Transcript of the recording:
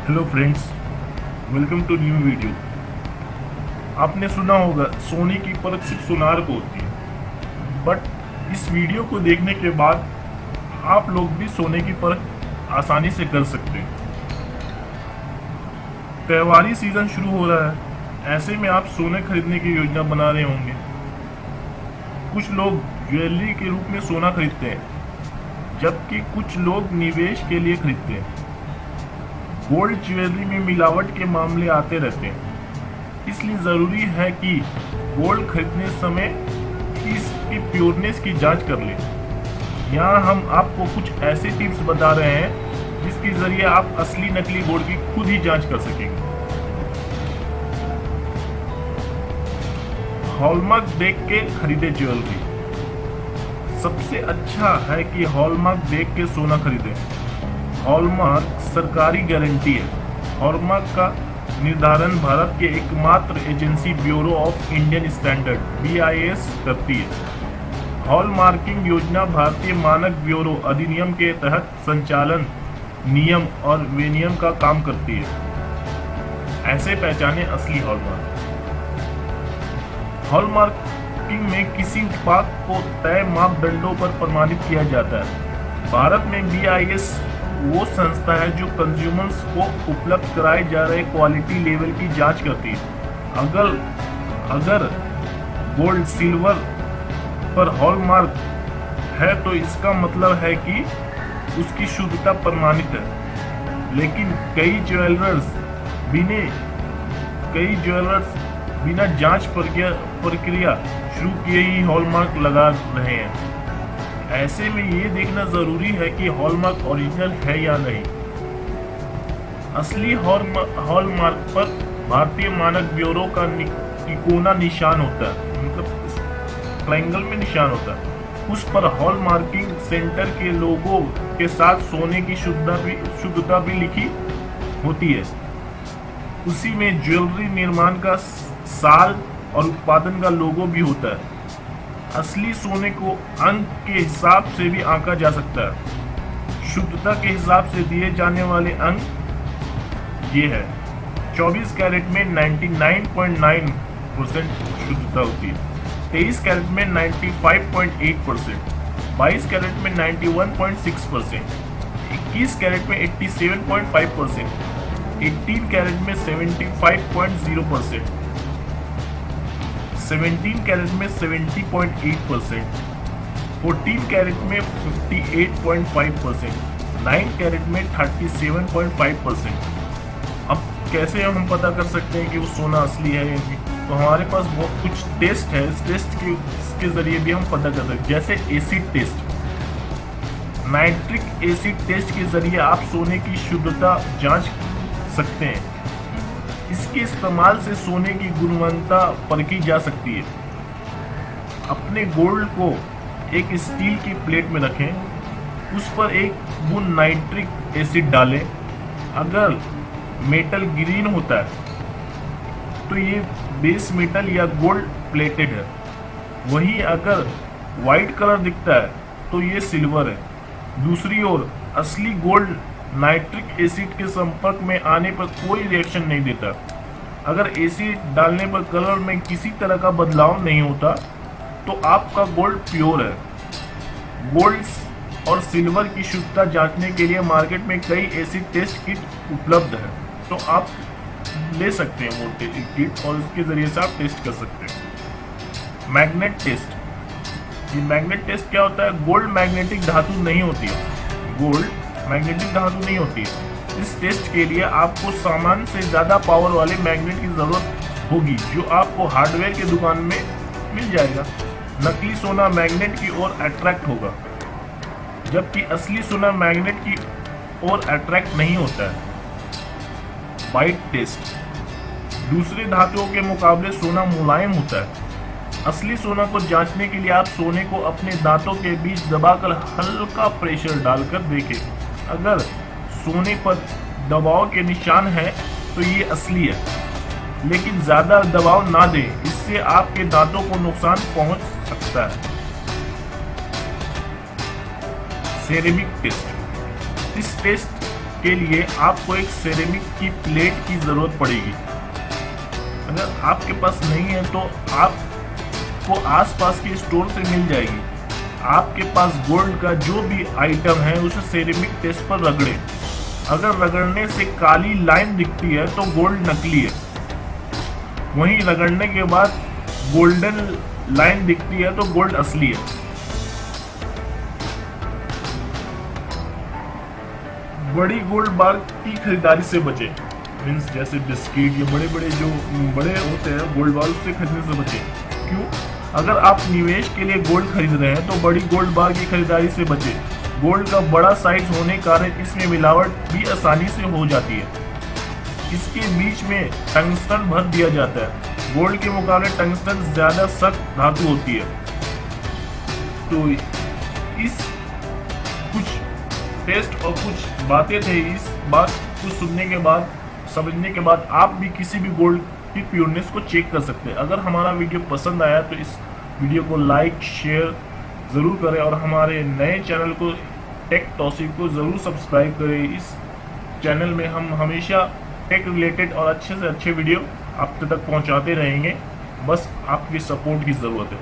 Hello friends, welcome to new video. आपने सुना होगा सोने की परख सिर्फ सोनार को होती है, बट इस वीडियो को देखने के बाद आप लोग भी सोने की परख आसानी से कर सकते हैं। त्योहारी सीजन शुरू हो रहा है, ऐसे में आप सोने खरीदने की योजना बना रहे होंगे। कुछ लोग ज्वेलरी के रूप में सोना खरीदते हैं, जबकि कुछ लोग निवेश के लिए खरीदते हैं। गोल्ड ज्वेलरी में मिलावट के मामले आते रहते हैं, इसलिए ज़रूरी है कि गोल्ड खरीदने समय इसकी प्योरनेस की जांच कर लें। यहाँ हम आपको कुछ ऐसे टिप्स बता रहे हैं जिसके ज़रिए आप असली नकली गोल्ड की खुद ही जांच कर सकेंगे। हॉलमार्क देख के खरीदे ज्वेलरी। सबसे अच्छा है कि हॉलमार्क देख के सोना खरीदें। हॉलमार्क सरकारी गारंटी है। हॉलमार्क का निर्धारण भारत के एकमात्र agency bureau of Indian standard BIS करती है। हॉलमार्किंग योजना भारतीय मानक ब्यूरो अधिनियम के तहत संचालन नियम और विनियम का काम करती है। ऐसे पहचाने असली हॉलमार्क। हॉलमार्किंग में किसी उत्पाद को तय मापदंडों पर प्रमाणित किया जाता है। भारत में BIS वो संस्था है जो कंज्यूमर्स को उपलब्ध कराए जा रहे क्वालिटी लेवल की जांच करती है। अगर गोल्ड सिल्वर पर हॉलमार्क है तो इसका मतलब है कि उसकी शुद्धता प्रमाणित है। लेकिन कई ज्वेलर्स बिना जांच प्रक्रिया शुरू किए ही हॉलमार्क लगा रहे हैं। ऐसे में ये देखना जरूरी है कि हॉलमार्क ओरिजिनल है या नहीं। असली हॉलमार्क पर भारतीय मानक ब्यूरो का तिकोना निशान होता है, मतलब ट्रायंगल में निशान होता है। उस पर हॉलमार्किंग सेंटर के लोगों के साथ सोने की शुद्धता भी लिखी होती है। उसी में ज्वेलरी निर्माण का साल और उत्पादन का लोगो भी होता है। असली सोने को अंक के हिसाब से भी आंका जा सकता है। शुद्धता के हिसाब से दिए जाने वाले अंक ये है। 24 कैरेट में 99.9% शुद्धता होती है, 23 कैरेट में 95.8%, 22 कैरेट में 91.6%, 21 कैरेट में 87.5%, 18 कैरेट में 75.0%, 17 कैरेट में 70.8%, 14 कैरेट में 58.5%, 9 कैरेट में 37.5%। अब कैसे हम पता कर सकते हैं कि वो सोना असली है या नहीं? तो हमारे पास बहुत कुछ टेस्ट है। इस टेस्ट के जरिए भी हम पता कर सकते हैं, जैसे acid test. Nitric acid test के जरिए आप सोने की शुद्धता जांच सकते हैं। इसके इस्तेमाल से सोने की गुणवत्ता परखी जा सकती है। अपने गोल्ड को एक स्टील की प्लेट में रखें, उस पर एक बूंद नाइट्रिक एसिड डालें। अगर मेटल ग्रीन होता है तो ये बेस मेटल या गोल्ड प्लेटेड है। वहीं अगर वाइट कलर दिखता है तो ये सिल्वर है। दूसरी ओर असली गोल्ड नाइट्रिक एसिड के संपर्क में आने पर कोई रिएक्शन नहीं देता। अगर एसिड डालने पर कलर में किसी तरह का बदलाव नहीं होता तो आपका गोल्ड प्योर है। गोल्ड और सिल्वर की शुद्धता जांचने के लिए मार्केट में कई एसिड टेस्ट किट उपलब्ध है, तो आप ले सकते हैं वो किट और इसके जरिए से आप टेस्ट कर सकते हैं। Magnet test. ये मैग्नेट टेस्ट क्या होता है? गोल्ड मैग्नेटिक धातु नहीं होती है। गोल्ड मैग्नेटिक धातु नहीं होती है। इस टेस्ट के लिए आपको सामान से ज़्यादा पावर वाले मैग्नेट की ज़रूरत होगी, जो आपको हार्डवेयर की दुकान में मिल जाएगा। नकली सोना मैग्नेट की ओर अट्रैक्ट होगा, जबकि असली सोना मैग्नेट की ओर अट्रैक्ट नहीं होता है। White test. दूसरे धातुओं के मुकाबले सोना मुलायम होता है। असली सोना को जांचने के लिए आप सोने को अपने दांतों के बीच दबाकर हल्का प्रेशर डालकर देखें। अगर सोने पर दबाव के निशान है तो ये असली है, लेकिन ज़्यादा दबाव ना दें, इससे आपके दांतों को नुकसान पहुंच सकता है। Ceramic test. इस टेस्ट के लिए आपको एक सेरेमिक की प्लेट की ज़रूरत पड़ेगी। अगर आपके पास नहीं है तो आपको आसपास के स्टोर से मिल जाएगी। आपके पास गोल्ड का जो भी आइटम है उसे सेरेमिक टेस्ट पर रगड़े। अगर रगड़ने से काली लाइन दिखती है तो गोल्ड नकली है, वहीं रगड़ने के बाद गोल्डन लाइन दिखती है तो गोल्ड असली है। बड़ी गोल्ड बार की खरीदारी से बचे, मीन्स जैसे बिस्किट या बड़े बड़े जो बड़े होते हैं गोल्ड बार, उससे खरीदने से बचे। क्यों? अगर आप निवेश के लिए गोल्ड खरीद रहे हैं तो बड़ी गोल्ड बार की खरीदारी से बचे। गोल्ड का बड़ा साइज होने के कारण इसमें मिलावट भी आसानी से हो जाती है। इसके बीच में टंगस्टन भर दिया जाता है। गोल्ड के मुकाबले टंगस्टन ज्यादा सख्त धातु होती है। तो इस कुछ टेस्ट और कुछ बातें थे, इस बात को सुनने के बाद, समझने के बाद आप भी किसी भी गोल्ड की प्योरनेस को चेक कर सकते हैं। अगर हमारा वीडियो पसंद आया तो इस वीडियो को लाइक शेयर ज़रूर करें और हमारे नए चैनल को टेक तौसीफ को ज़रूर सब्सक्राइब करें। इस चैनल में हम हमेशा टेक रिलेटेड और अच्छे से अच्छे वीडियो आप तक पहुंचाते रहेंगे। बस आपकी सपोर्ट की ज़रूरत है।